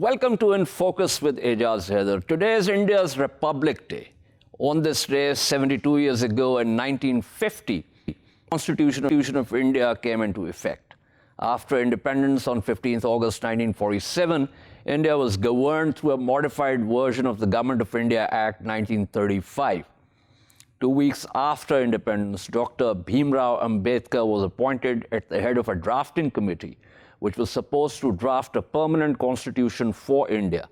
Welcome to In Focus with Ejaz Haider. Today is India's Republic Day. On this day, 72 years ago in 1950, the Constitution of India came into effect. After independence on 15th August 1947, India was governed through a modified version of the Government of India Act 1935. 2 weeks after independence, Dr. Bhimrao Ambedkar was appointed at the head of a drafting committee, which was supposed to draft a permanent constitution for India.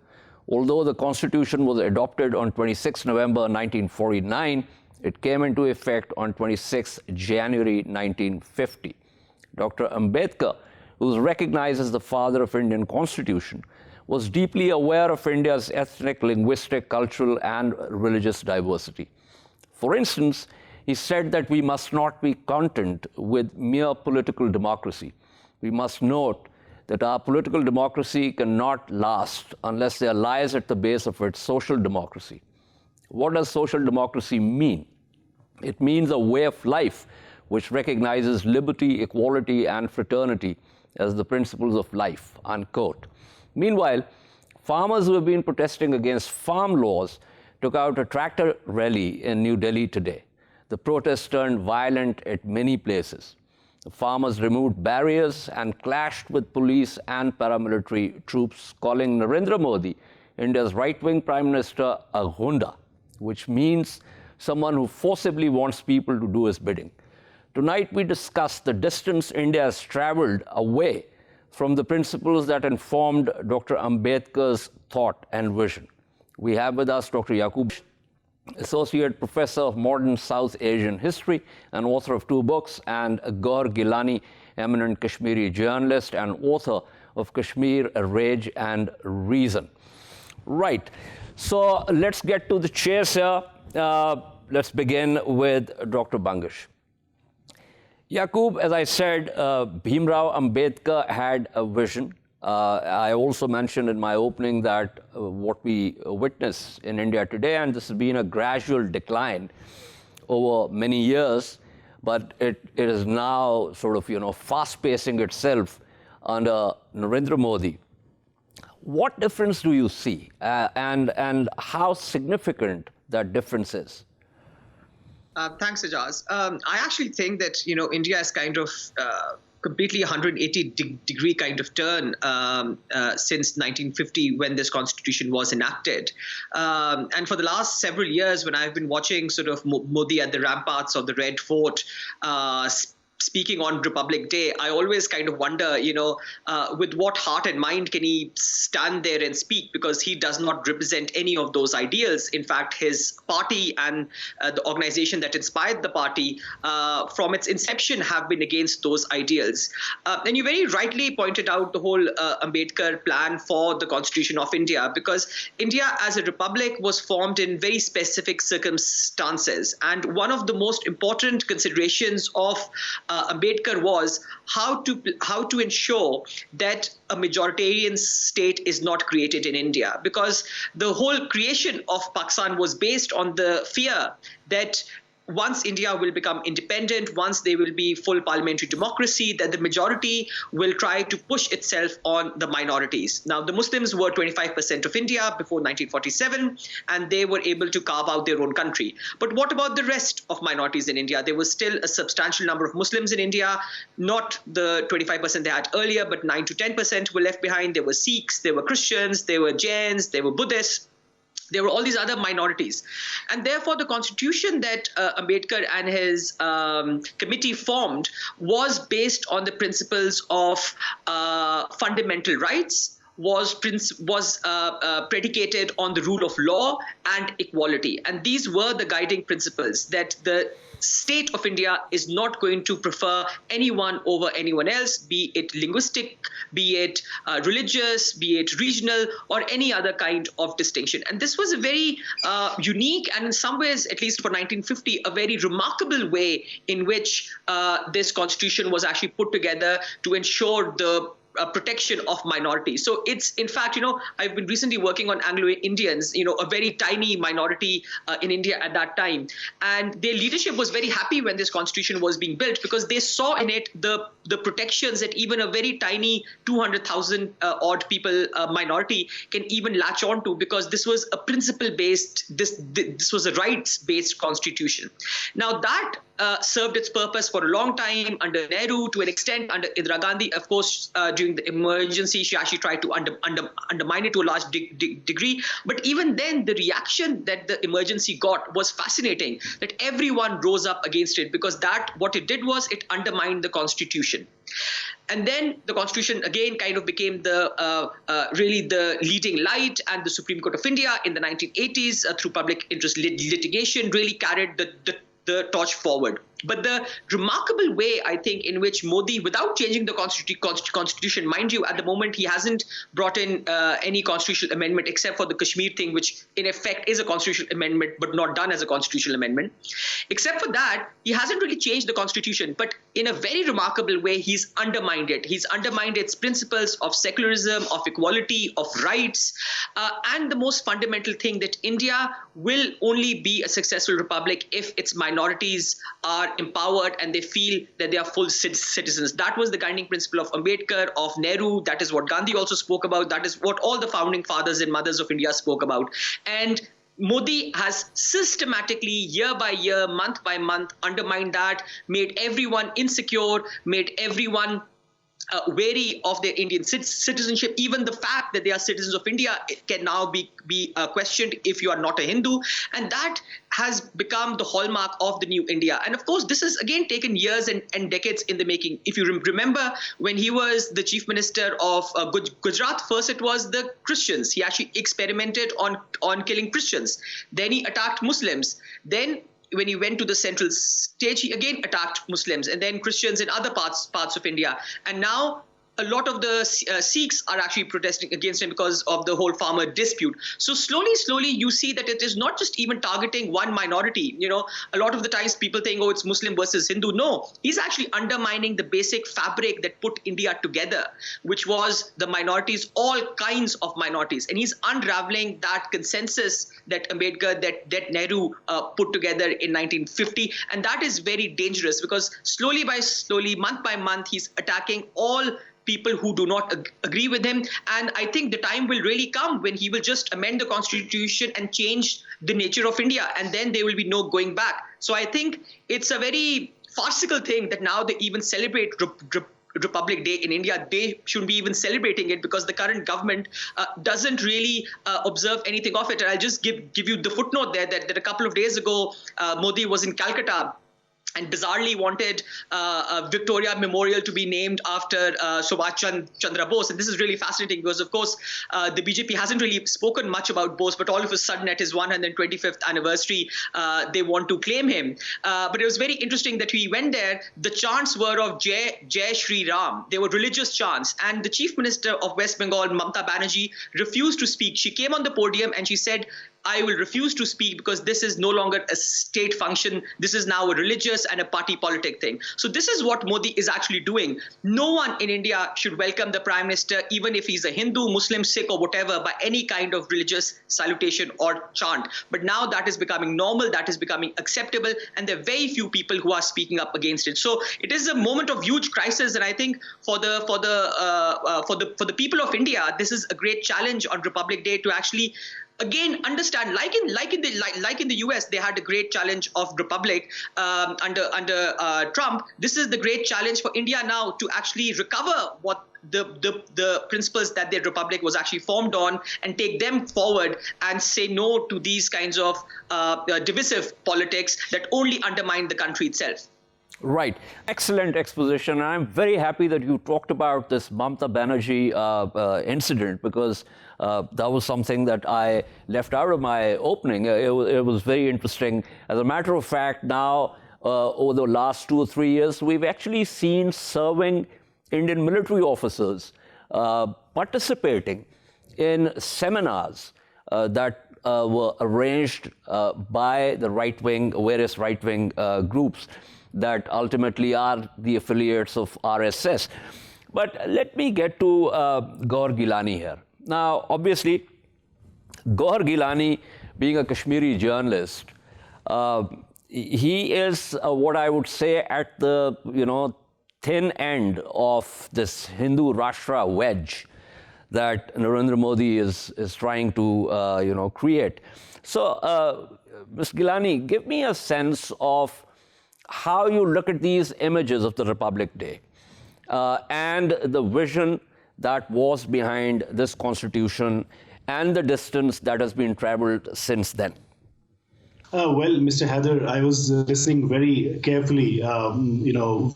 Although the constitution was adopted on 26 November 1949, it came into effect on 26 January 1950. Dr. Ambedkar, who is recognized as the father of Indian constitution, was deeply aware of India's ethnic, linguistic, cultural, and religious diversity. For instance, he said that we must not be content with mere political democracy. We must note that our political democracy cannot last unless there lies at the base of it social democracy. What does social democracy mean? It means a way of life which recognizes liberty, equality, and fraternity as the principles of life, unquote. Meanwhile, farmers who have been protesting against farm laws took out a tractor rally in New Delhi today. The protests turned violent at many places. The farmers removed barriers and clashed with police and paramilitary troops, calling Narendra Modi, India's right-wing Prime Minister, a Gunda, which means someone who forcibly wants people to do his bidding. Tonight we discuss the distance India has traveled away from the principles that informed Dr. Ambedkar's thought and vision. We have with us Dr. Yaqoob, Associate Professor of Modern South Asian History and author of 2 books, and Gowhar Geelani, eminent Kashmiri journalist and author of Kashmir, Rage and Reason. Right, so let's get to the chase here. Let's begin with Dr. Bangash. Yaqoob, as I said, Bhimrao Ambedkar had a vision. I also mentioned in my opening that what we witness in India today, and this has been a gradual decline over many years, but it is now sort of, fast-pacing itself under Narendra Modi. What difference do you see, and how significant that difference is? Thanks, Ejaz. I actually think that, India is kind of completely 180-degree kind of turn since 1950 when this constitution was enacted. And for the last several years, when I've been watching sort of Modi at the ramparts of the Red Fort, speaking on Republic Day, I always kind of wonder, with what heart and mind can he stand there and speak, because he does not represent any of those ideals. In fact, his party and the organization that inspired the party from its inception have been against those ideals. And you very rightly pointed out the whole Ambedkar plan for the Constitution of India, because India as a republic was formed in very specific circumstances. And one of the most important considerations of Ambedkar was how to ensure that a majoritarian state is not created in India, because the whole creation of Pakistan was based on the fear that once India will become independent, once there will be full parliamentary democracy, that the majority will try to push itself on the minorities. Now, the Muslims were 25% of India before 1947, and they were able to carve out their own country. But what about the rest of minorities in India? There was still a substantial number of Muslims in India, not the 25% they had earlier, but 9 to 10% were left behind. There were Sikhs, there were Christians, there were Jains, there were Buddhists. There were all these other minorities. And therefore, the constitution that Ambedkar and his committee formed was based on the principles of fundamental rights, was predicated on the rule of law and equality. And these were the guiding principles, that the state of India is not going to prefer anyone over anyone else, be it linguistic, be it religious, be it regional, or any other kind of distinction. And this was a very unique, and in some ways, at least for 1950, a very remarkable way in which this constitution was actually put together to ensure the protection of minorities. So it's, in fact, I've been recently working on Anglo-Indians, a very tiny minority in India at that time. And their leadership was very happy when this constitution was being built, because they saw in it the protections that even a very tiny 200,000 odd people minority can even latch on to, because this was a principle-based, this was a rights-based constitution. Now that served its purpose for a long time under Nehru, to an extent under Indira Gandhi. Of course, during the emergency, she actually tried to undermine it to a large degree. But even then, the reaction that the emergency got was fascinating, that everyone rose up against it, because what it did was it undermined the constitution. And then the constitution again kind of became really the leading light, and the Supreme Court of India in the 1980s, through public interest litigation, really carried the torch forward. But the remarkable way, I think, in which Modi, without changing the constitution, mind you, at the moment he hasn't brought in any constitutional amendment except for the Kashmir thing, which in effect is a constitutional amendment, but not done as a constitutional amendment. Except for that, he hasn't really changed the constitution, but in a very remarkable way, he's undermined it. He's undermined its principles of secularism, of equality, of rights, and the most fundamental thing, that India will only be a successful republic if its minorities are empowered and they feel that they are full citizens. That was the guiding principle of Ambedkar, of Nehru. That is what Gandhi also spoke about. That is what all the founding fathers and mothers of India spoke about. And Modi has systematically, year by year, month by month, undermined that, made everyone insecure, made everyone wary of their Indian citizenship. Even the fact that they are citizens of India can now be questioned if you are not a Hindu. And that has become the hallmark of the new India. And of course, this has again taken years and decades in the making. If you remember, when he was the chief minister of Gujarat, first it was the Christians. He actually experimented on killing Christians. Then he attacked Muslims. Then when he went to the central stage, he again attacked Muslims, and then Christians in other parts of India. And now a lot of the Sikhs are actually protesting against him because of the whole farmer dispute. So slowly, you see that it is not just even targeting one minority. A lot of the times people think, oh, it's Muslim versus Hindu. No, he's actually undermining the basic fabric that put India together, which was the minorities, all kinds of minorities. And he's unraveling that consensus that Ambedkar, that Nehru put together in 1950. And that is very dangerous, because slowly, month by month, he's attacking all people who do not agree with him. And I think the time will really come when he will just amend the constitution and change the nature of India, and then there will be no going back. So I think it's a very farcical thing that now they even celebrate Republic Day in India. They shouldn't be even celebrating it, because the current government doesn't really observe anything of it. And I'll just give you the footnote there that a couple of days ago, Modi was in Calcutta and bizarrely wanted a Victoria Memorial to be named after Subhash Chandra Bose. And this is really fascinating, because, of course, the BJP hasn't really spoken much about Bose, but all of a sudden at his 125th anniversary, they want to claim him. But it was very interesting that he went there. The chants were of Jai Shri Ram. They were religious chants. And the Chief Minister of West Bengal, Mamata Banerjee, refused to speak. She came on the podium and she said, I will refuse to speak because this is no longer a state function. This is now a religious and a party politic thing. So this is what Modi is actually doing. No one in India should welcome the Prime Minister, even if he's a Hindu, Muslim, Sikh or whatever, by any kind of religious salutation or chant. But now that is becoming normal, that is becoming acceptable, and there are very few people who are speaking up against it. So it is a moment of huge crisis, and I think for the people of India, this is a great challenge on Republic Day to actually again understand, like in the US, they had a great challenge of republic under Trump. This is the great challenge for India now to actually recover what the principles that their republic was actually formed on, and take them forward and say no to these kinds of divisive politics that only undermine the country itself. Right. Excellent exposition. I'm very happy that you talked about this Mamata Banerjee incident, because that was something that I left out of my opening. It was very interesting. As a matter of fact, now, over the last 2 or 3 years, we've actually seen serving Indian military officers participating in seminars that were arranged by the right-wing, various right-wing groups that ultimately are the affiliates of RSS. But let me get to Gowhar Geelani here. Now, obviously, Gowhar Geelani, being a Kashmiri journalist, he is what I would say at the thin end of this Hindu Rashtra wedge that Narendra Modi is trying to create. So, Ms. Geelani, give me a sense of how you look at these images of the Republic Day and the vision that was behind this constitution and the distance that has been traveled since then. Well, Mr. Heather, I was listening very carefully, to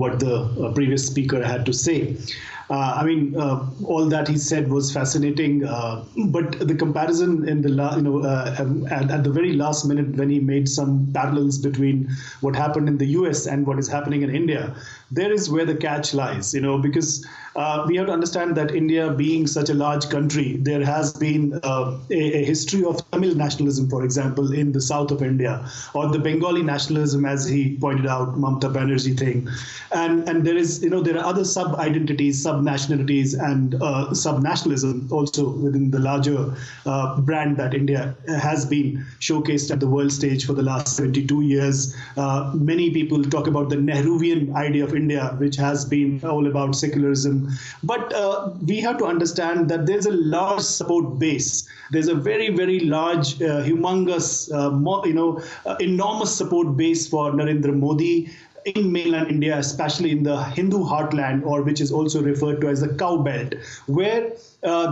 what the previous speaker had to say. All that he said was fascinating, but the comparison in the at the very last minute when he made some parallels between what happened in the US and what is happening in India, there is where the catch lies, because we have to understand that India being such a large country, there has been a history of Tamil nationalism, for example, in the south of India, or the Bengali nationalism, as he pointed out, Mamata Banerjee thing. And there is, there are other sub-identities, sub-nationalities and sub-nationalism also within the larger brand that India has been showcased at the world stage for the last 72 years. Many people talk about the Nehruvian idea of India, which has been all about secularism. But we have to understand that there's a large support base. There's a very, very large, humongous, enormous support base for Narendra Modi in mainland India, especially in the Hindu heartland, or which is also referred to as the cow belt, where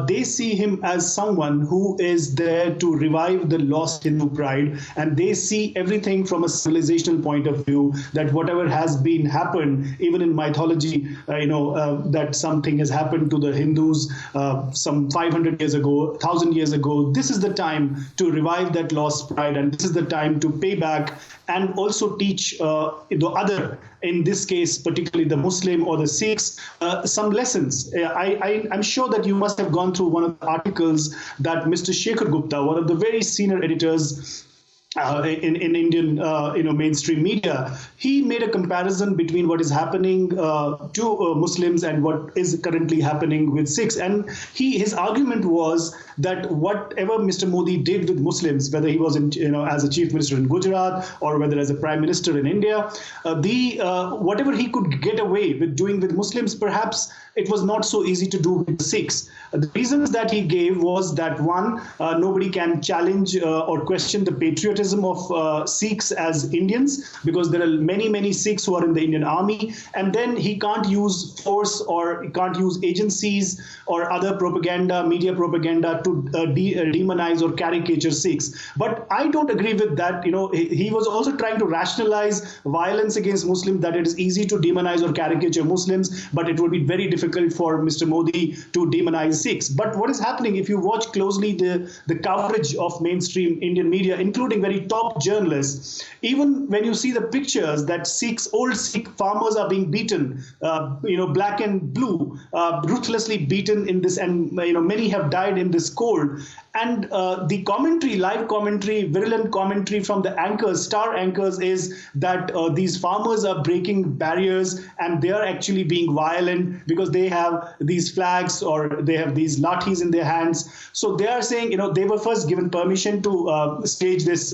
they see him as someone who is there to revive the lost Hindu pride, and they see everything from a civilizational point of view, that whatever has been happened, even in mythology, that something has happened to the Hindus some 500 years ago, 1,000 years ago. This is the time to revive that lost pride, and this is the time to pay back and also teach the other, in this case, particularly the Muslim or the Sikhs, some lessons. I'm sure that you must have gone through one of the articles that Mr. Shekhar Gupta, one of the very senior editors in Indian mainstream media, he made a comparison between what is happening to Muslims and what is currently happening with Sikhs. And his argument was that whatever Mr. Modi did with Muslims, whether he was as a chief minister in Gujarat or whether as a prime minister in India, whatever he could get away with doing with Muslims, perhaps it was not so easy to do with the Sikhs. The reasons that he gave was that, one, nobody can challenge or question the patriotism of Sikhs as Indians, because there are many, many Sikhs who are in the Indian army, and then he can't use force or he can't use agencies or other propaganda, media propaganda to demonize or caricature Sikhs. But I don't agree with that. He was also trying to rationalize violence against Muslims, that it is easy to demonize or caricature Muslims, but it would be very difficult for Mr. Modi to demonize Sikhs. But what is happening, if you watch closely the coverage of mainstream Indian media, including very top journalists, even when you see the pictures that old Sikh farmers are being beaten, black and blue, ruthlessly beaten in this, and many have died in this cold. And the commentary, live commentary, virulent commentary from the anchors, star anchors, is that these farmers are breaking barriers and they are actually being violent because they have these flags or they have these lathis in their hands. So they are saying, they were first given permission to stage this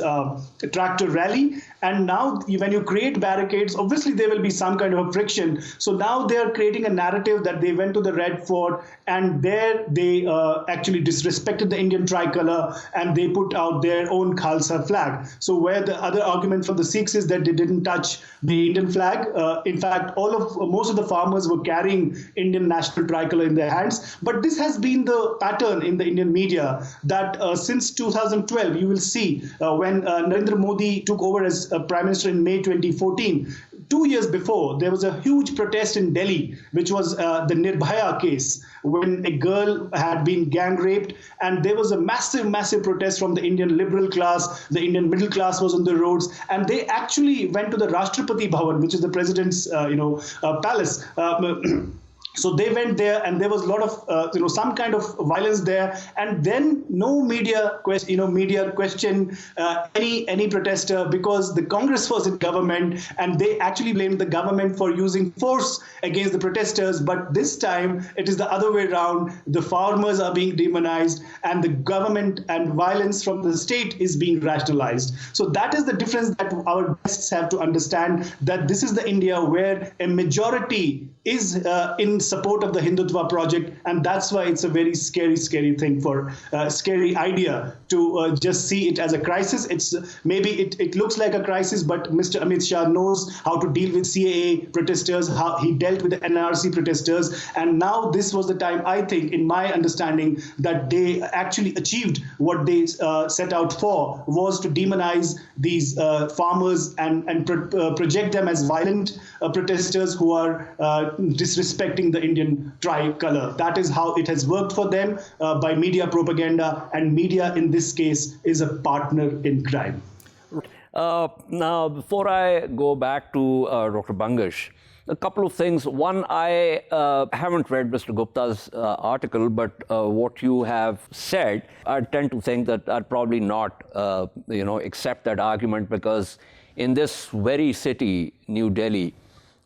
tractor rally. And now when you create barricades, obviously there will be some kind of a friction. So now they are creating a narrative that they went to the Red Fort and there they actually disrespected the Indian tricolor and they put out their own Khalsa flag. So where the other argument from the Sikhs is that they didn't touch the Indian flag. In fact, most of the farmers were carrying Indian national tricolor in their hands. But this has been the pattern in the Indian media that since 2012, you will see when Narendra Modi took over as Prime Minister in May 2014, 2 years before, there was a huge protest in Delhi, which was the Nirbhaya case, when a girl had been gang raped. And there was a massive, massive protest from the Indian liberal class. The Indian middle class was on the roads. And they actually went to the Rashtrapati Bhavan, which is the president's palace. So they went there, and there was a lot of some kind of violence there, and then no media question any protester, because the Congress was in government, and they actually blamed the government for using force against the protesters. But this time it is the other way around. The farmers are being demonized, and the government and violence from the state is being rationalized. So that is the difference that our guests have to understand, that this is the India where a majority is in support of the Hindutva project, and that's why it's a very scary thing, for scary idea to just see it as a crisis. It's maybe it looks like a crisis, but Mr. Amit Shah knows how to deal with CAA protesters, how he dealt with the NRC protesters, and now this was the time, I think, in my understanding, that they actually achieved what they set out for, was to demonize these farmers and project them as violent protesters who are disrespecting the Indian tricolor. That is how it has worked for them by media propaganda, and media in this case is a partner in crime. Now, before I go back to Dr. Bangash, a couple of things. One, I haven't read Mr. Gupta's article, but what you have said, I tend to think that I'd probably not, accept that argument, because in this very city, New Delhi,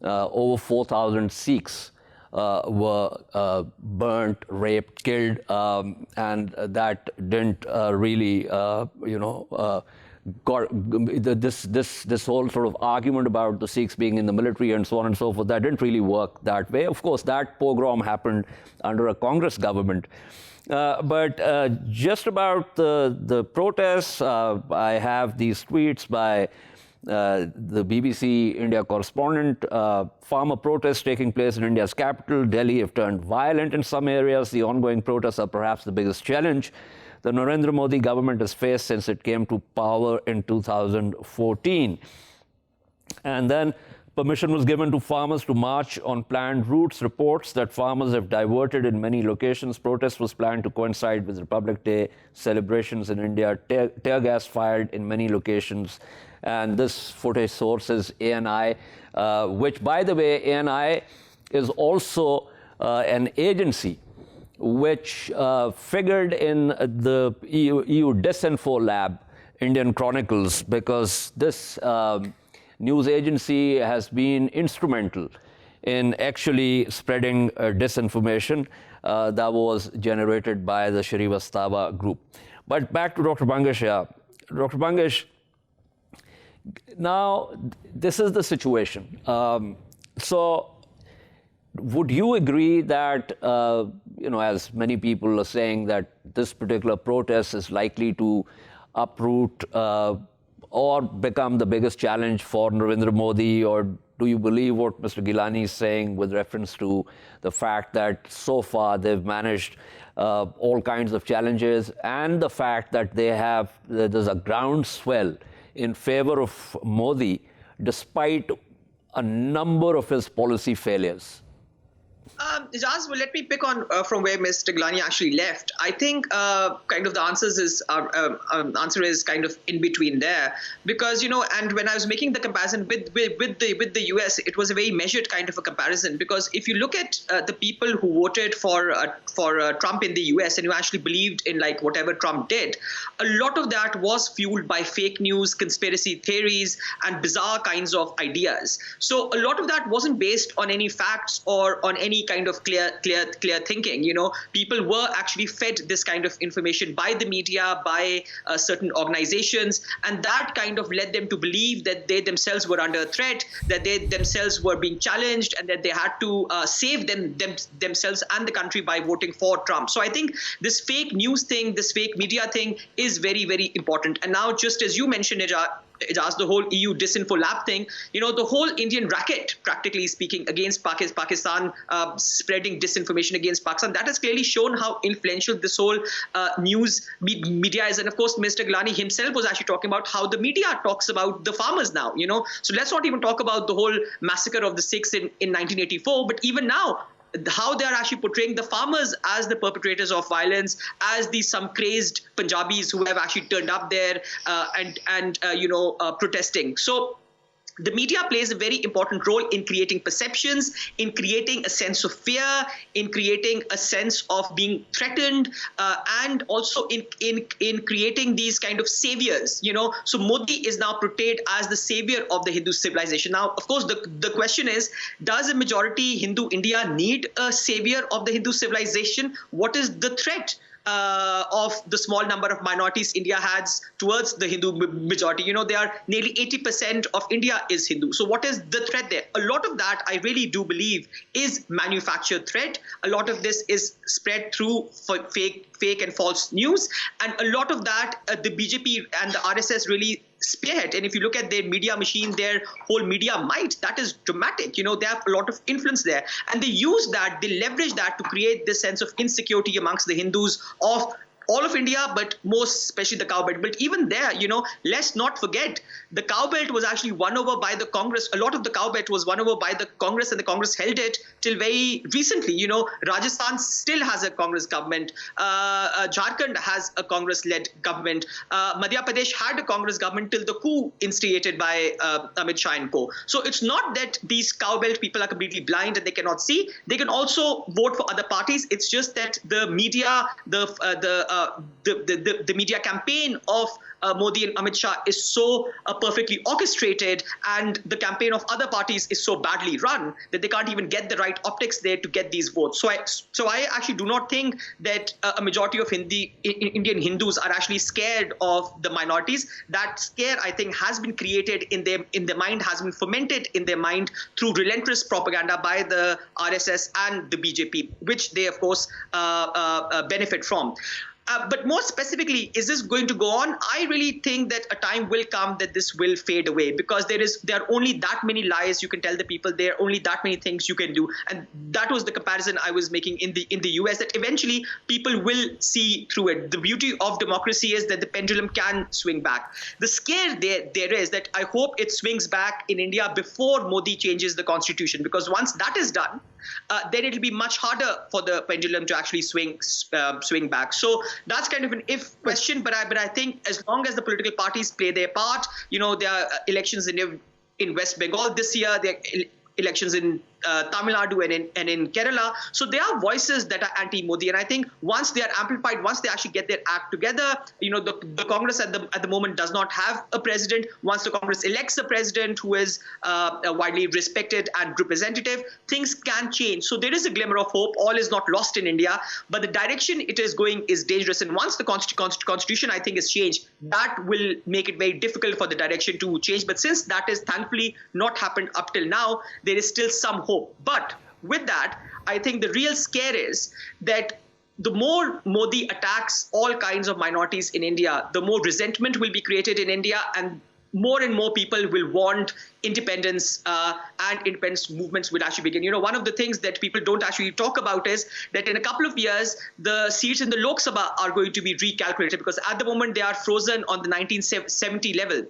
over 4,000 Sikhs were burnt, raped, killed, and that didn't really, this whole sort of argument about the Sikhs being in the military and so on and so forth, that didn't really work that way. Of course, that pogrom happened under a Congress government. But just about the protests, I have these tweets by the BBC India correspondent. Farmer protests taking place in India's capital, Delhi, have turned violent in some areas. The ongoing protests are perhaps the biggest challenge the Narendra Modi government has faced since it came to power in 2014. And then permission was given to farmers to march on planned routes. Reports that farmers have diverted in many locations. Protest was planned to coincide with Republic Day celebrations in India. Tear gas fired in many locations. And this footage source is ANI, which, by the way, ANI is also an agency which figured in the EU Disinfo Lab, Indian Chronicles, because this news agency has been instrumental in actually spreading disinformation that was generated by the Shrivastava group. But back to Dr. Bangash. Dr. Bangash, now this is the situation. So would you agree that, as many people are saying, that this particular protest is likely to uproot or become the biggest challenge for Narendra Modi? Or do you believe what Mr. Geelani is saying with reference to the fact that so far they've managed all kinds of challenges, and the fact that there's a groundswell in favor of Modi despite a number of his policy failures? Ijaz, well, let me pick on from where Mr. Geelani actually left. I think kind of the answer is kind of in between there, because and when I was making the comparison with the US, it was a very measured kind of a comparison, because if you look at the people who voted for Trump in the US and who actually believed in like whatever Trump did, a lot of that was fueled by fake news, conspiracy theories, and bizarre kinds of ideas. So a lot of that wasn't based on any facts or on any kind of clear thinking. People were actually fed this kind of information by the media, by certain organizations, and that kind of led them to believe that they themselves were under threat, that they themselves were being challenged, and that they had to save themselves and the country by voting for Trump. So I think this fake news thing, this fake media thing is very, very important. And now, just as you mentioned, Ijaz, the whole EU Disinfo Lab thing, the whole Indian racket, practically speaking, against Pakistan, spreading disinformation against Pakistan, that has clearly shown how influential this whole news media is. And of course, Mr. Geelani himself was actually talking about how the media talks about the farmers now, So let's not even talk about the whole massacre of the Sikhs in 1984, but even now, how they are actually portraying the farmers as the perpetrators of violence, as some crazed Punjabis who have actually turned up there and protesting. So the media plays a very important role in creating perceptions, in creating a sense of fear, in creating a sense of being threatened, and also in creating these kind of saviors. So Modi is now portrayed as the savior of the Hindu civilization. Now, of course, the question is, does a majority Hindu India need a savior of the Hindu civilization? What is the threat of the small number of minorities India has towards the Hindu majority? They are nearly 80% of India is Hindu. So what is the threat there? A lot of that, I really do believe, is manufactured threat. A lot of this is spread through fake and false news. And a lot of that, the BJP and the RSS really spearhead. And if you look at their media machine, their whole media might, that is dramatic. They have a lot of influence there. And they use that, they leverage that to create this sense of insecurity amongst the Hindus of all of India, but most especially the cow belt. But even there, let's not forget, the cow belt was actually won over by the Congress. A lot of the cow belt was won over by the Congress, and the Congress held it till very recently. Rajasthan still has a Congress government. Jharkhand has a Congress-led government. Madhya Pradesh had a Congress government till the coup instigated by Amit Shah and co. So it's not that these cow belt people are completely blind and they cannot see. They can also vote for other parties. It's just that the media, the media campaign of Modi and Amit Shah is so perfectly orchestrated, and the campaign of other parties is so badly run that they can't even get the right optics there to get these votes. So I actually do not think that a majority of Indian Hindus are actually scared of the minorities. That scare, I think, has been created in their mind, has been fomented in their mind through relentless propaganda by the RSS and the BJP, which they, of course, benefit from. But more specifically, is this going to go on? I really think that a time will come that this will fade away, because there are only that many lies you can tell the people. There are only that many things you can do. And that was the comparison I was making in the US, that eventually people will see through it. The beauty of democracy is that the pendulum can swing back. The scare there is that I hope it swings back in India before Modi changes the constitution, because once that is done, then it'll be much harder for the pendulum to actually swing back. So that's kind of an if question, but I think as long as the political parties play their part, there are elections in West Bengal this year, there are elections in Tamil Nadu and in Kerala. So there are voices that are anti-Modi, and I think once they are amplified, once they actually get their act together, the Congress at the moment does not have a president. Once the Congress elects a president who is widely respected and representative, things can change. So there is a glimmer of hope. All is not lost in India, but the direction it is going is dangerous. And once the constitution, I think, is changed, that will make it very difficult for the direction to change. But since that is thankfully not happened up till now, there is still some hope. But with that, I think the real scare is that the more Modi attacks all kinds of minorities in India, the more resentment will be created in India, and more people will want independence, and independence movements will actually begin. One of the things that people don't actually talk about is that in a couple of years, the seats in the Lok Sabha are going to be recalculated, because at the moment they are frozen on the 1970 level.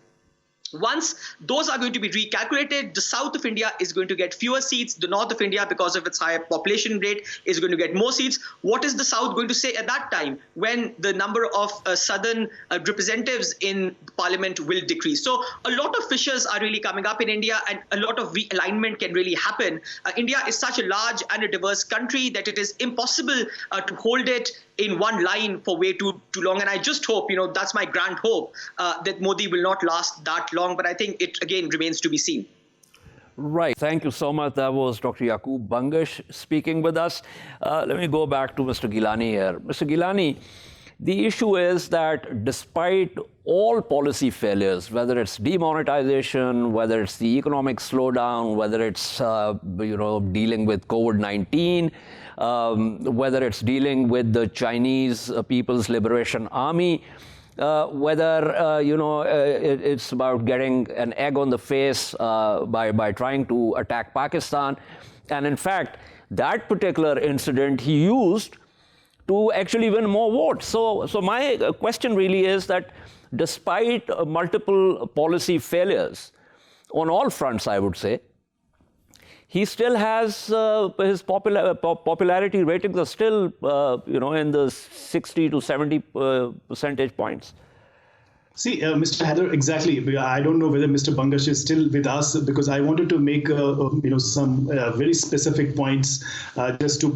Once those are going to be recalculated, the south of India is going to get fewer seats. The north of India, because of its higher population rate, is going to get more seats. What is the south going to say at that time, when the number of southern representatives in parliament will decrease? So a lot of fissures are really coming up in India, and a lot of realignment can really happen. India is such a large and a diverse country that it is impossible to hold it in one line for way too long. And I just hope, that's my grand hope, that Modi will not last that long. But I think it, again, remains to be seen. Right. Thank you so much. That was Dr. Yaqoob Bangash speaking with us. Let me go back to Mr. Geelani here. Mr. Geelani, the issue is that despite all policy failures, whether it's demonetization, whether it's the economic slowdown, whether it's dealing with COVID-19, whether it's dealing with the Chinese People's Liberation Army, whether it's about getting an egg on the face by trying to attack Pakistan, and in fact that particular incident he used to actually win more votes. So my question really is that despite multiple policy failures on all fronts, I would say, he still has his popularity ratings are still in the 60 to 70 percentage points. See, Mr. Heather, exactly. I don't know whether Mr. Bangash is still with us because I wanted to make some very specific points just to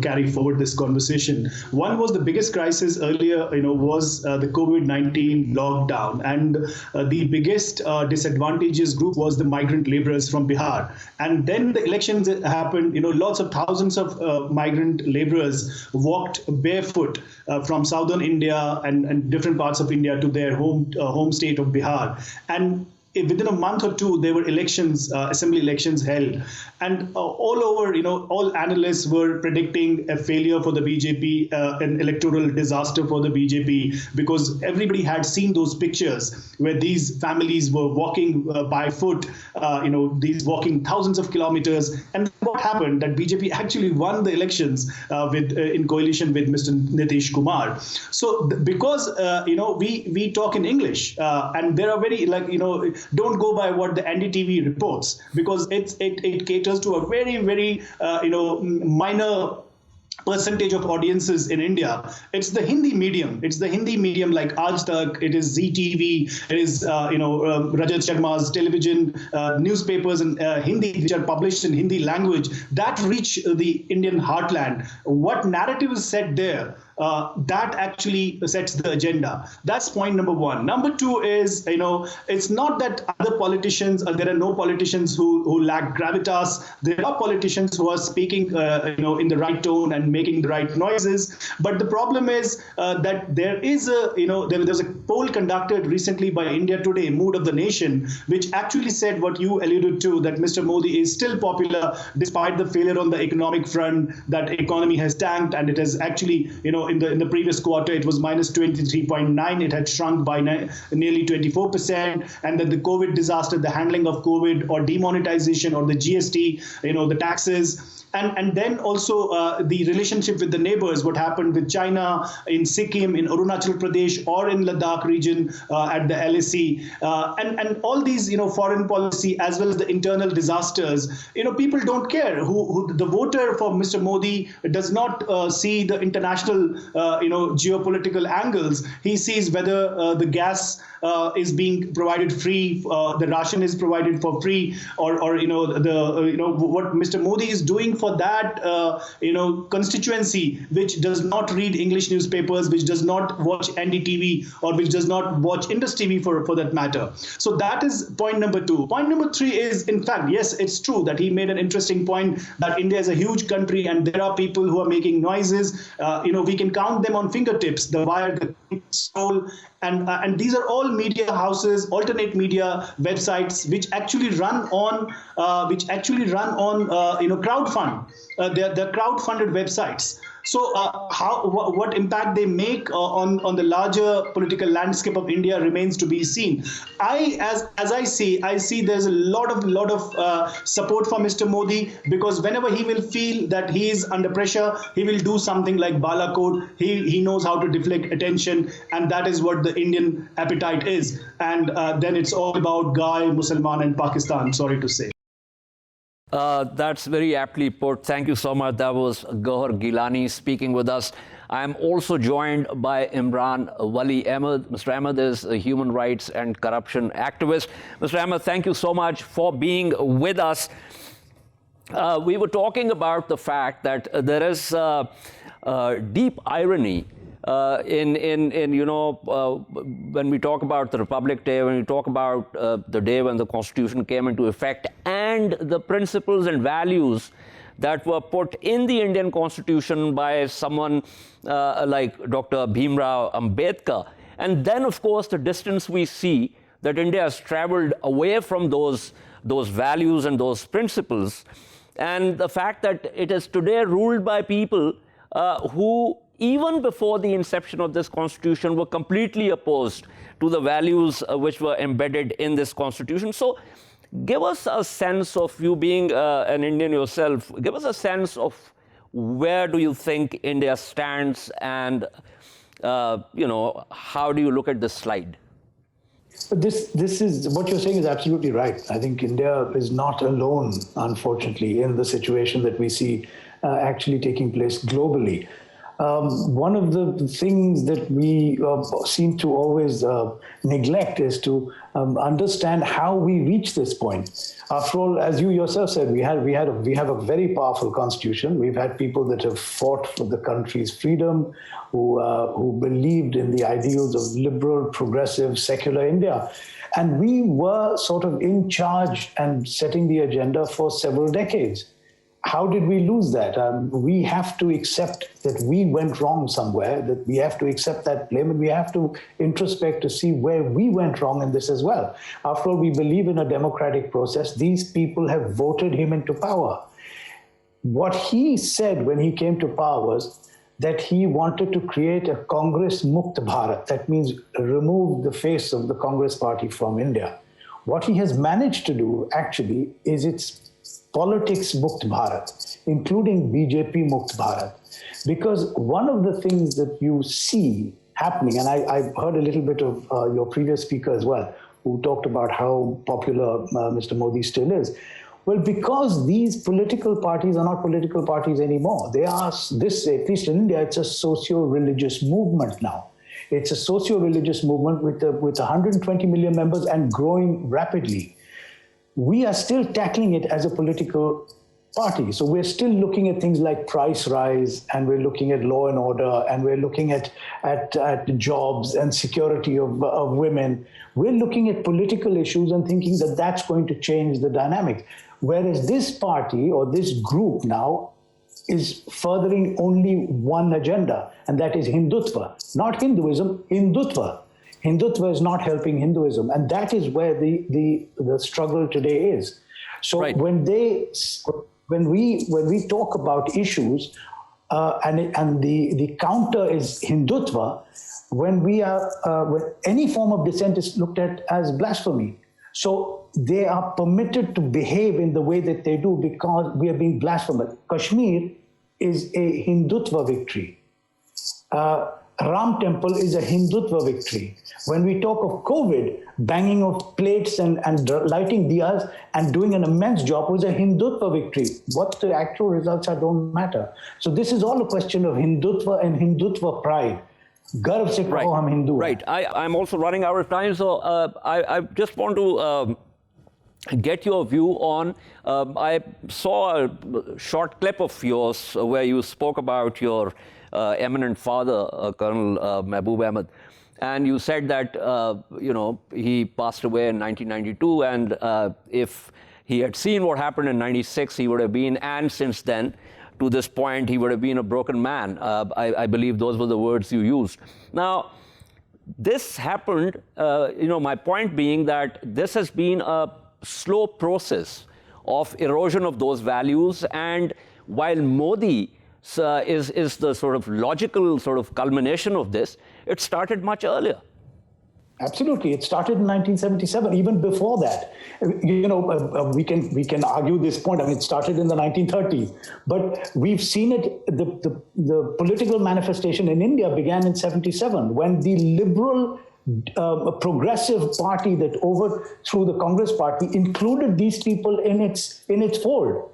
carry forward this conversation. One was the biggest crisis earlier, was the COVID-19 lockdown, and the biggest disadvantageous group was the migrant laborers from Bihar. And then the elections happened. Lots of thousands of migrant laborers walked barefoot from southern India and different parts of India to their home state of Bihar. And within a month or two, there were elections, assembly elections held. And all over, all analysts were predicting a failure for the BJP, an electoral disaster for the BJP, because everybody had seen those pictures where these families were walking by foot, these walking thousands of kilometers. And what happened, that BJP actually won the elections in coalition with Mr. Nitish Kumar. So because, we talk in English and there are very, don't go by what the NDTV reports, because it caters to a very, very, minor percentage of audiences in India. It's the Hindi medium. It's the Hindi medium like Aaj Tak, it is ZTV, it is, Rajat Sharma's television, newspapers in Hindi, which are published in Hindi language, that reach the Indian heartland. What narrative is set there, that actually sets the agenda. That's point number one. Number two is, it's not that other politicians, there are no politicians who lack gravitas. There are politicians who are speaking, in the right tone and making the right noises. But the problem is that there is there's a poll conducted recently by India Today, Mood of the Nation, which actually said what you alluded to, that Mr. Modi is still popular despite the failure on the economic front, that economy has tanked, and it has actually, in the previous quarter, it was minus 23.9. It had shrunk by nearly 24%. And that the COVID disaster, the handling of COVID or demonetization or the GST, the taxes, and then also the relationship with the neighbors, what happened with China, in Sikkim, in Arunachal Pradesh, or in Ladakh region at the LAC, and all these, foreign policy as well as the internal disasters. People don't care. Who the voter for Mr. Modi does not see the international, geopolitical angles. He sees whether the gas is being provided free, the ration is provided for free, or what Mr. Modi is doing for that constituency, which does not read English newspapers, which does not watch NDTV, or which does not watch Indus TV for that matter. So that is point number two. Point number three is, in fact, yes, it's true that he made an interesting point that India is a huge country and there are people who are making noises. We can count them on fingertips. The Wire, the Soul, and these are all media houses, alternate media websites, which actually run on crowdfund. They're crowd-funded websites. So what impact they make on the larger political landscape of India remains to be seen. As I see there's a lot of support for Mr. Modi, because whenever he will feel that he is under pressure, he will do something like Balakot. He knows how to deflect attention, and that is what the Indian appetite is. And then it's all about Guy, Musalman, and Pakistan. Sorry to say. That's very aptly put. Thank you so much. That was Gowhar Geelani speaking with us. I am also joined by Imran Wali Ahmed. Mr. Ahmed is a human rights and corruption activist. Mr. Ahmed, thank you so much for being with us. We were talking about the fact that there is deep irony when we talk about the Republic Day, when we talk about the day when the Constitution came into effect, and the principles and values that were put in the Indian Constitution by someone like Dr. Bhimrao Ambedkar. And then, of course, the distance we see that India has traveled away from those values and those principles, and the fact that it is today ruled by people who, even before the inception of this constitution, were completely opposed to the values which were embedded in this constitution. So give us a sense of, you being an Indian yourself, give us a sense of where do you think India stands, and how do you look at this slide? This is what you're saying is absolutely right. I think India is not alone, unfortunately, in the situation that we see actually taking place globally. one of the things that we seem to always neglect is to understand how we reach this point. After all, as you yourself said, we have a very powerful constitution. We've had people that have fought for the country's freedom, who believed in the ideals of liberal, progressive, secular India. And we were sort of in charge and setting the agenda for several decades. How did we lose that? We have to accept that we went wrong somewhere, that we have to accept that blame, and we have to introspect to see where we went wrong in this as well. After all, we believe in a democratic process. These people have voted him into power. What he said when he came to power was that he wanted to create a Congress Mukt Bharat. That means remove the face of the Congress party from India. What he has managed to do, actually, is its politics Mukt Bharat, including BJP Mukt Bharat. Because one of the things that you see happening, and I heard a little bit of your previous speaker as well, who talked about how popular Mr. Modi still is. Well, because these political parties are not political parties anymore. They are, this, at least in India, it's a socio-religious movement now. It's a socio-religious movement with 120 million members and growing rapidly. We are still tackling it as a political party. So we're still looking at things like price rise, and we're looking at law and order, and we're looking at jobs and security of women. We're looking at political issues and thinking that that's going to change the dynamic. Whereas this party or this group now is furthering only one agenda, and that is Hindutva, not Hinduism, Hindutva. Hindutva is not helping Hinduism, and that is where the struggle today is. So right. when we talk about issues, and the counter is Hindutva, when any form of dissent is looked at as blasphemy. So they are permitted to behave in the way that they do because we are being blasphemous. Kashmir is a Hindutva victory. Ram Temple is a Hindutva victory. When we talk of COVID, banging of plates and lighting diyas and doing an immense job was a Hindutva victory. What the actual results are don't matter. So this is all a question of Hindutva and Hindutva pride. Garv se kaho hum Hindu hain. Right. I'm also running out of time, so I just want to get your view on, I saw a short clip of yours where you spoke about your eminent father, Colonel Mehboob Ahmed, and you said that, he passed away in 1992, and if he had seen what happened in 96, he would have been, and since then, to this point, he would have been a broken man. I believe those were the words you used. Now, this happened, my point being that this has been a slow process of erosion of those values, and while Modi is the sort of logical sort of culmination of this, it started much earlier. Absolutely. It started in 1977, even before that. We can argue this point. I mean, it started in the 1930s, but we've seen it, the political manifestation in India began in 77, when the liberal progressive party that overthrew the Congress party included these people in its fold.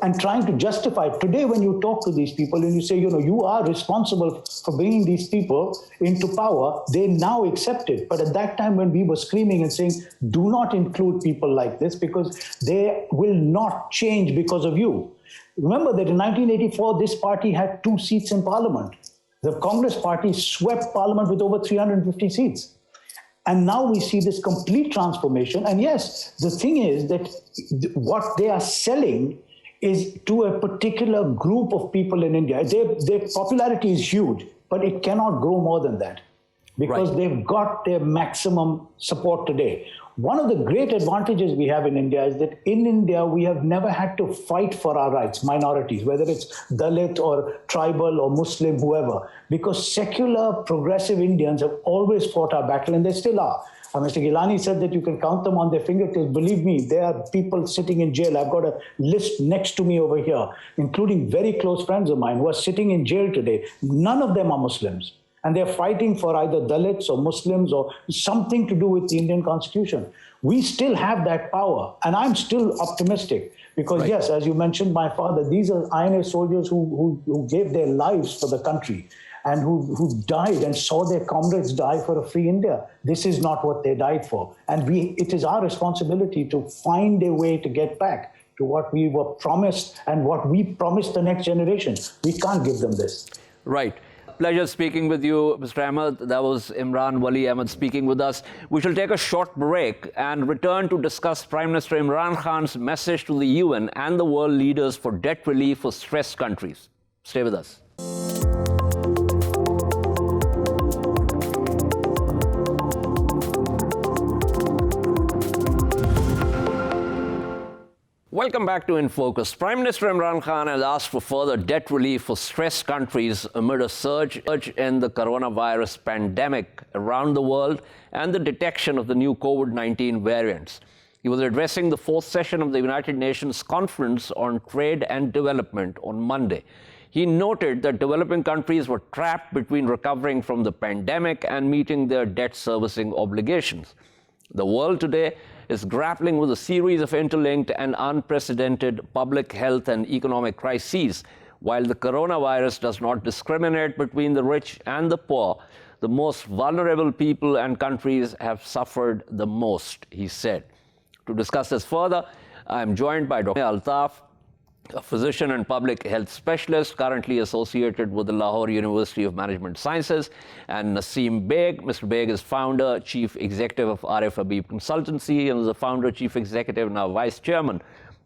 And trying to justify it. Today, when you talk to these people and you say, you are responsible for bringing these people into power, they now accept it. But at that time, when we were screaming and saying, do not include people like this because they will not change because of you. Remember that in 1984, this party had 2 seats in parliament. The Congress party swept parliament with over 350 seats. And now we see this complete transformation. And yes, the thing is that what they are selling is to a particular group of people in India. Their popularity is huge, but it cannot grow more than that because they've got their maximum support today. One of the great advantages we have in India is that in India, we have never had to fight for our rights, minorities, whether it's Dalit or tribal or Muslim, whoever, because secular progressive Indians have always fought our battle, and they still are. Mr. Geelani said that you can count them on their fingertips. Believe me, there are people sitting in jail. I've got a list next to me over here, including very close friends of mine who are sitting in jail today. None of them are Muslims. And they're fighting for either Dalits or Muslims or something to do with the Indian Constitution. We still have that power. And I'm still optimistic Because Right. yes, as you mentioned, my father, these are INA soldiers who gave their lives for the country and who died and saw their comrades die for a free India. This is not what they died for. And it is our responsibility to find a way to get back to what we were promised and what we promised the next generation. We can't give them this. Right. Pleasure speaking with you, Mr. Ahmed. That was Imran, Wali Ahmed speaking with us. We shall take a short break and return to discuss Prime Minister Imran Khan's message to the UN and the world leaders for debt relief for stressed countries. Stay with us. Welcome back to In Focus. Prime Minister Imran Khan has asked for further debt relief for stressed countries amid a surge in the coronavirus pandemic around the world and the detection of the new COVID-19 variants. He was addressing the fourth session of the United Nations Conference on Trade and Development on Monday. He noted that developing countries were trapped between recovering from the pandemic and meeting their debt servicing obligations. The world today is grappling with a series of interlinked and unprecedented public health and economic crises. While the coronavirus does not discriminate between the rich and the poor, the most vulnerable people and countries have suffered the most, he said. To discuss this further, I am joined by Dr. Samia Altaf, a physician and public health specialist currently associated with the Lahore University of Management Sciences, and Nasim Beg. Mr. Beg is founder, chief executive of RF Habib Consultancy, and is the founder, chief executive, now vice chairman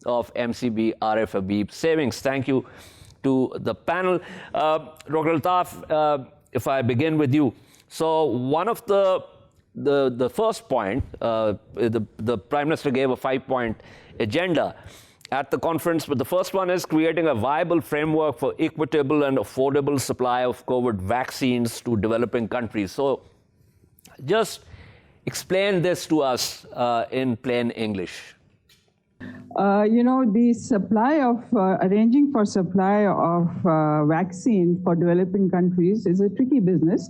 of MCB RF Habib Savings. Thank you to the panel. Dr. Altaf, if I begin with you. So one of the first point, the Prime Minister gave a 5-point agenda at the conference, but the first one is creating a viable framework for equitable and affordable supply of COVID vaccines to developing countries. So just explain this to us in plain English. The supply of, arranging for supply of vaccine for developing countries is a tricky business.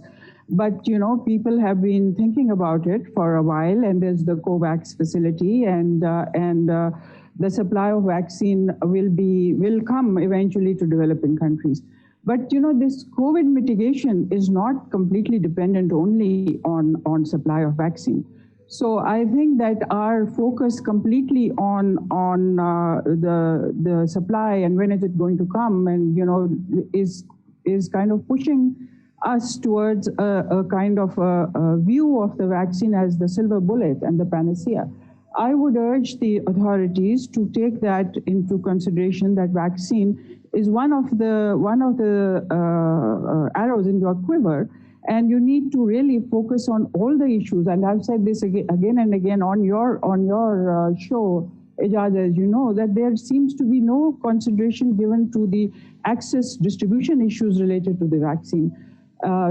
But, people have been thinking about it for a while, and there's the COVAX facility, and the supply of vaccine will come eventually to developing countries. But, this COVID mitigation is not completely dependent only on supply of vaccine. So I think that our focus completely on the supply and when is it going to come, and is kind of pushing us towards a kind of a view of the vaccine as the silver bullet and the panacea. I would urge the authorities to take that into consideration, that vaccine is one of the arrows in your quiver, and you need to really focus on all the issues. And I've said this again and again on your show, Ejaz, as you know, that there seems to be no consideration given to the access distribution issues related to the vaccine.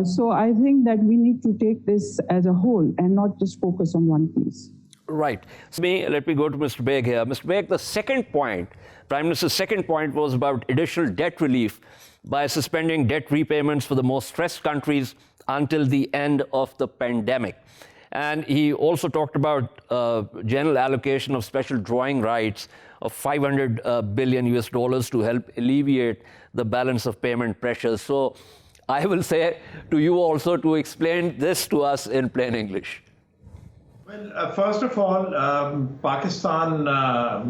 So I think that we need to take this as a whole and not just focus on one piece. Right. Let me go to Mr. Beg here. Mr. Beg, the second point, Prime Minister's second point was about additional debt relief by suspending debt repayments for the most stressed countries until the end of the pandemic. And he also talked about general allocation of special drawing rights of $500 billion to help alleviate the balance of payment pressures. So I will say to you also to explain this to us in plain English. Well, first of all, Pakistan,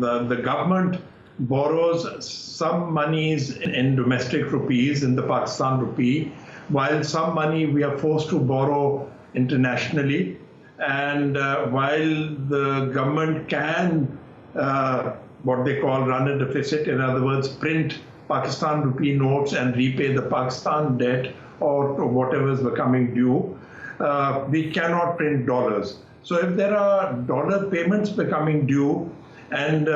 the government borrows some monies in domestic rupees, in the Pakistan rupee, while some money we are forced to borrow internationally. And while the government can, what they call run a deficit, in other words, print Pakistan rupee notes and repay the Pakistan debt or whatever is becoming due, we cannot print dollars. So if there are dollar payments becoming due and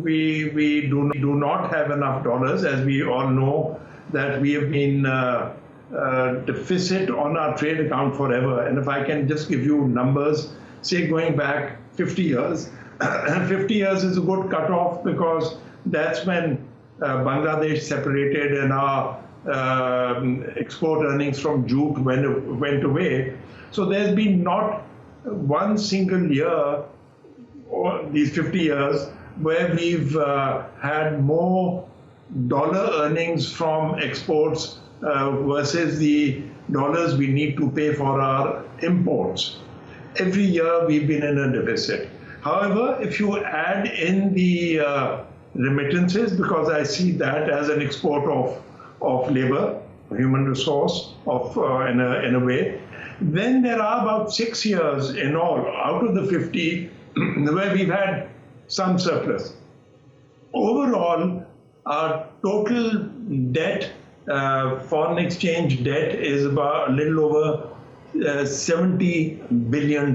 we do not have enough dollars, as we all know that we have been deficit on our trade account forever. And if I can just give you numbers, say going back 50 years, 50 years is a good cutoff because that's when Bangladesh separated and our export earnings from jute went away. So there's been not one single year, or these 50 years, where we've had more dollar earnings from exports versus the dollars we need to pay for our imports. Every year we've been in a deficit. However, if you add in the remittances, because I see that as an export of labor, human resource, in a way, then there are about 6 years in all, out of the 50, where we've had some surplus. Overall, our total debt, foreign exchange debt, is about a little over $70 billion,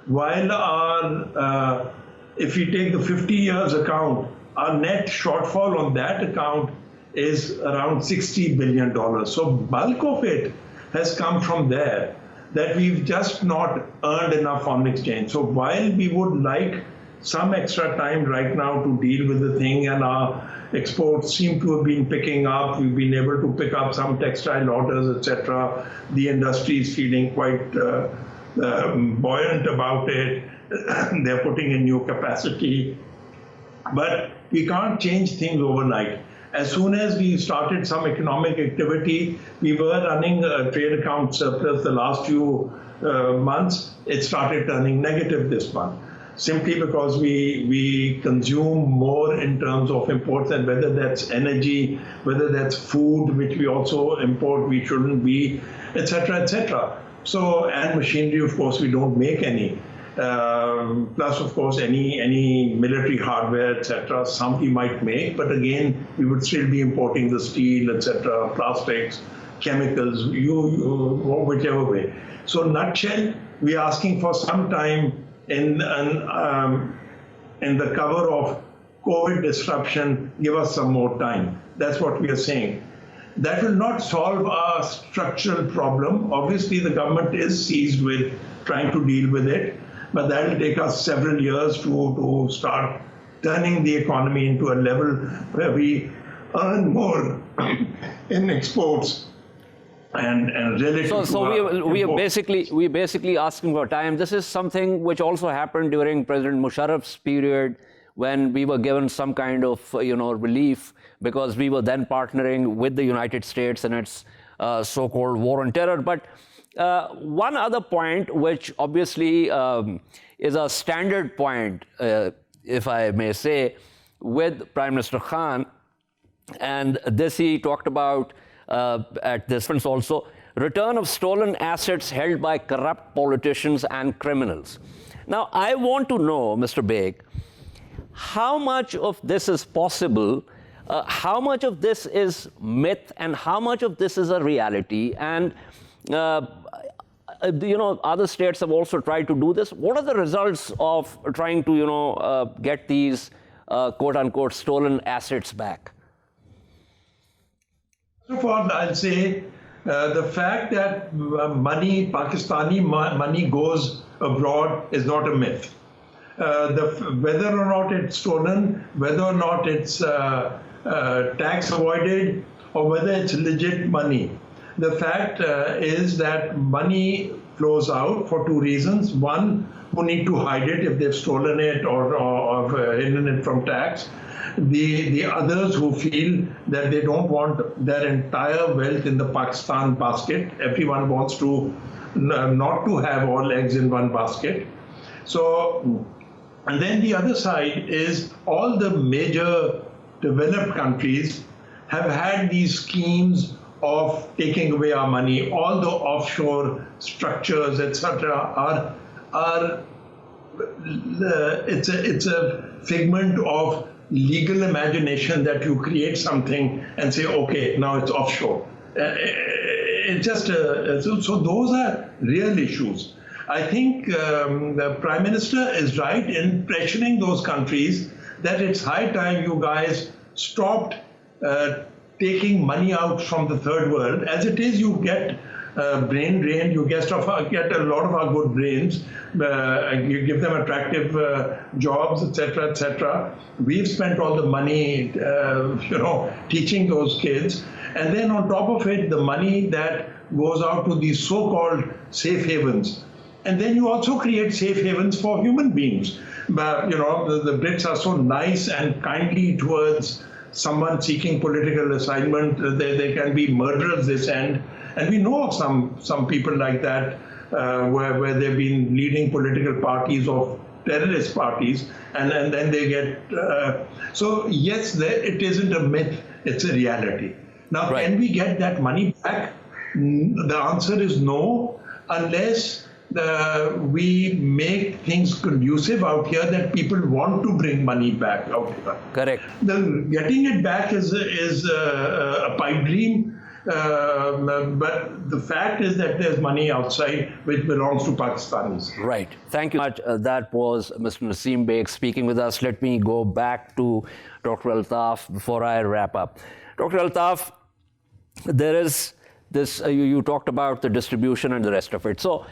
while our, if you take the 50 years account, our net shortfall on that account is around $60 billion. So bulk of it has come from there, that we've just not earned enough foreign exchange. So while we would like some extra time right now to deal with the thing, and our exports seem to have been picking up, we've been able to pick up some textile orders, etc. The industry is feeling quite buoyant about it. They're putting in new capacity. But we can't change things overnight. As soon as we started some economic activity, we were running a trade account surplus the last few months. It started turning negative this month, simply because we consume more in terms of imports, and whether that's energy, whether that's food, which we also import, we shouldn't be, etc., etc. So, and machinery, of course, we don't make any. Plus, of course, any military hardware, etc., some we might make, but again, we would still be importing the steel, etc., plastics, chemicals, whichever way. So, nutshell, we're asking for some time in the cover of COVID disruption. Give us some more time. That's what we are saying. That will not solve our structural problem. Obviously, the government is seized with trying to deal with it, but that will take us several years to start turning the economy into a level where we earn more in exports and relative. So we are basically asking for time. This is something which also happened during President Musharraf's period, when we were given some kind of relief, because we were then partnering with the United States in its so-called war on terror. But one other point, which obviously is a standard point, if I may say, with Prime Minister Khan, and this he talked about at this conference also, return of stolen assets held by corrupt politicians and criminals. Now, I want to know, Mr. Beg, how much of this is possible, how much of this is myth, and how much of this is a reality? And other states have also tried to do this. What are the results of trying to, get these quote-unquote stolen assets back? First of all, I'll say the fact that Pakistani money goes abroad is not a myth. Whether or not it's stolen, whether or not it's tax avoided, or whether it's legit money, the fact is that money flows out for two reasons. One, who need to hide it if they've stolen it or hidden it from tax. The others who feel that they don't want their entire wealth in the Pakistan basket. Everyone wants to not to have all eggs in one basket. So, and then the other side is all the major developed countries have had these schemes of taking away our money. All the offshore structures, etc., it's a figment of legal imagination that you create something and say, okay, now it's offshore. It's just so those are real issues. I think the Prime Minister is right in pressuring those countries that it's high time you guys stopped taking money out from the third world. As it is, you get brain drain, you get a lot of our good brains, you give them attractive jobs, etc., etc. We've spent all the money, teaching those kids. And then on top of it, the money that goes out to these so-called safe havens, And then you also create safe havens for human beings. But, the Brits are so nice and kindly towards someone seeking political assignment. They can be murderers this end. And we know of some people like that where they've been leading political parties or terrorist parties, and then they get... So yes, it isn't a myth, it's a reality. Now, Right. Can we get that money back? The answer is no, unless we make things conducive out here that people want to bring money back out here. Correct. Getting it back is a pipe dream, but the fact is that there's money outside which belongs to Pakistanis. Right. Thank you much. That was Mr. Nasim Beg speaking with us. Let me go back to Dr. Altaf before I wrap up. Dr. Altaf, there is this, you talked about the distribution and the rest of it. So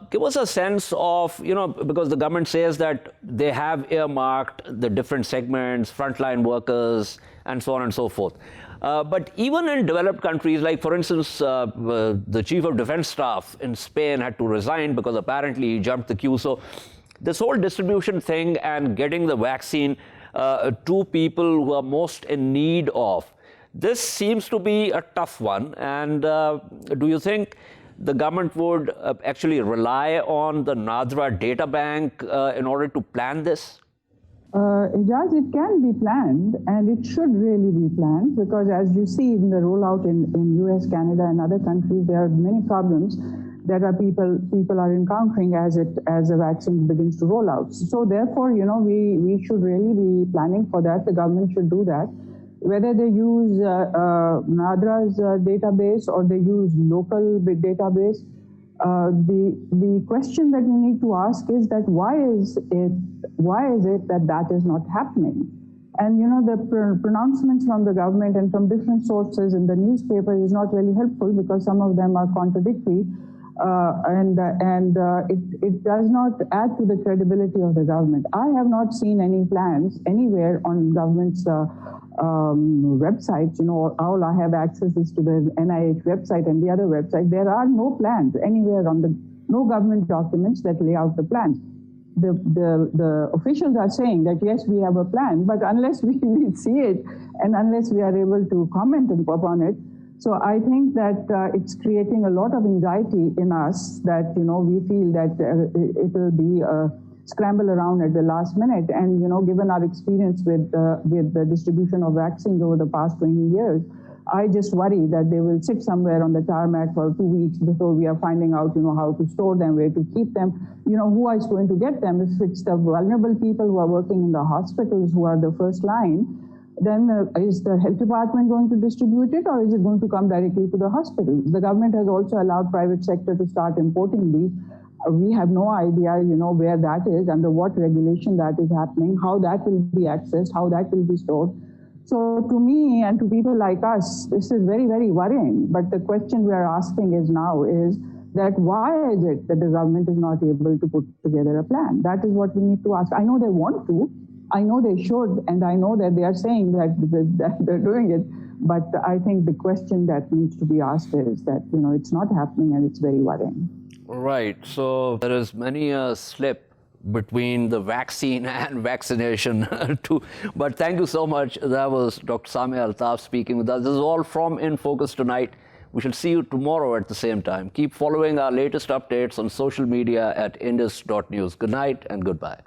give us a sense of, because the government says that they have earmarked the different segments, frontline workers, and so on and so forth. But even in developed countries, like for instance, the chief of defense staff in Spain had to resign because apparently he jumped the queue. So this whole distribution thing and getting the vaccine to people who are most in need of, this seems to be a tough one. And do you think the government would actually rely on the NADRA data bank in order to plan this? Ijaz, it can be planned, and it should really be planned, because as you see in the rollout in US, Canada, and other countries, there are many problems that people are encountering as the vaccine begins to roll out. So therefore, we should really be planning for that. The government should do that. Whether they use NADRA's database or they use local database, the question that we need to ask is that why is it that is not happening? And the pronouncements from the government and from different sources in the newspaper is not really helpful, because some of them are contradictory, and it does not add to the credibility of the government. I have not seen any plans anywhere on government's websites. All I have access is to the NIH website and the other website. There are no plans anywhere no government documents that lay out the plans. The officials are saying that yes, we have a plan, but unless we see it and unless we are able to comment upon it, so I think that it's creating a lot of anxiety in us, that we feel that it will be a scramble around at the last minute. And given our experience with the distribution of vaccines over the past 20 years, I just worry that they will sit somewhere on the tarmac for 2 weeks before we are finding out, how to store them, where to keep them, who is going to get them. If it's the vulnerable people who are working in the hospitals, who are the first line, then is the health department going to distribute it, or is it going to come directly to the hospitals? The government has also allowed private sector to start importing these. We have no idea, where that is, under what regulation that is happening, how that will be accessed, how that will be stored. So to me and to people like us, this is very, very worrying. But the question we are asking is that why is it that the government is not able to put together a plan? That is what we need to ask. I know they want to, I know they should, and I know that they are saying that they're doing it. But I think the question that needs to be asked is that, it's not happening, and it's very worrying. Right. So there is many a slip between the vaccine and vaccination too. But thank you so much. That was Dr. Samia Altaf speaking with us. This is all from In Focus tonight. We shall see you tomorrow at the same time. Keep following our latest updates on social media at indus.news. Good night and goodbye.